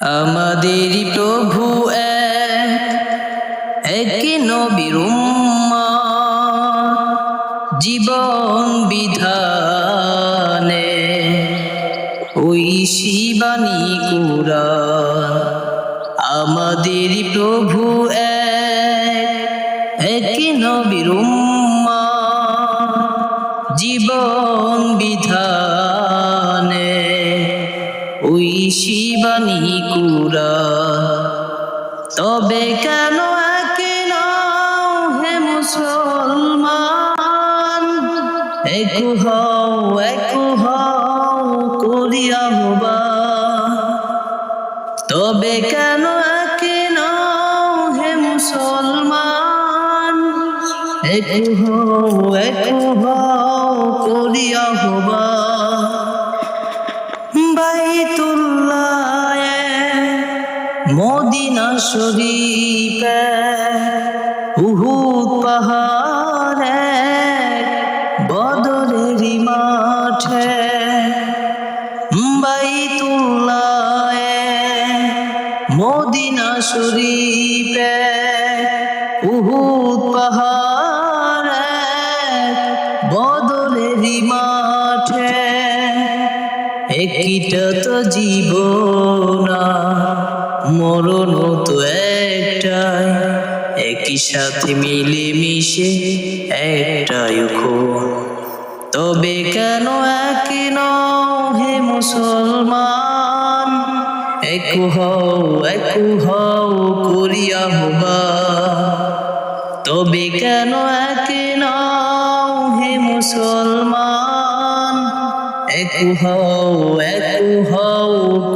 আমাদের প্রভু এক নবীর উম্মত, জীবন বিধানে ওই শিবানী কুরআন। আমাদের প্রভু এক নবীর উম্মত, জীবন বিধানে ওই শিবানী কুরআন। তবে কেন একে নাও হে মুসলমান, একু হও করিয়া আহ্বান। তবে কেন একে নাও হে মুসলমান, একু হও করিয়া আহ্বান। বাইতুল্লাহ মদিনা শরীফে উহুদ পাহাড়ে বদরের মাঠে। বাইতুল্লাহ মদিনা শরীফে উহুদ পাহাড়ে বদরের মাঠে। একটা তো জীবন মরণ তো একটাই, একই সাথে মিলে মিশে একটাই খুন। তবে কেন এক নও হে মুসলমান, একু হও করিয়া আহ্বান। তবে কেন এক নও হে মুসলমান, একু হও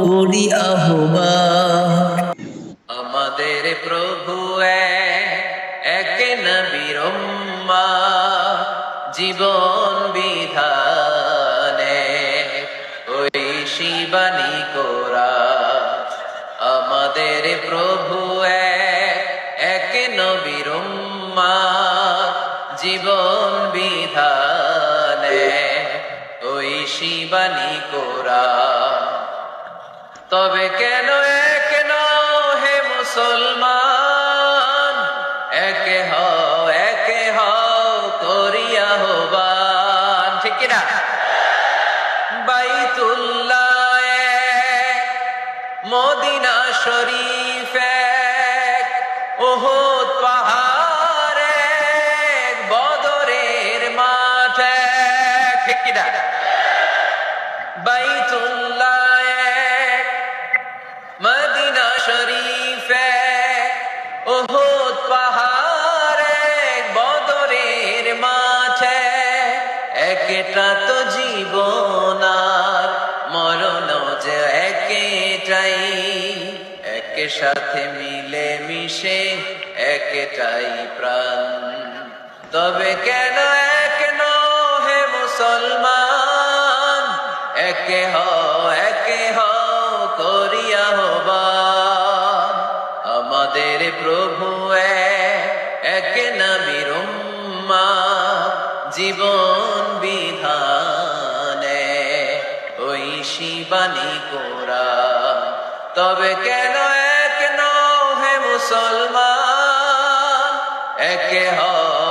করি আহ্বান। আমাদের প্রভু এক নবীর উম্মত, জীবন বিধানে ওই শিবানী কুরআন। আমাদের প্রভু এক নবীর উম্মত, জীবন বিধানে ওই শিবানী কুরআন। তবে কেন এক নও হে মুসলমান, একে হও করিয়া আহ্বান। ঠিক কিনা? বাইতুল্লাহ মদিনা শরীফে উহুদ পাহাড়ে বদরের মাঠে। ঠিক কিনা? বাইতুল্লাহ মদিনা শরীফে উহুদ পাহাড়ে বদরের মাঠে। একটা তো জীবন আর মরণ যে একটাই, একে সাথে মিলে মিশে একটাই প্রাণ। তবে কেন এক নও হে মুসলমান, একে হও করিয়া আহ্বান। আমাদের প্রভু এক নবীর উম্মত, জীবন বিধানে ওই শিবানী কুরআন। তবে কেন এক নও হে মুসলমান, একে হও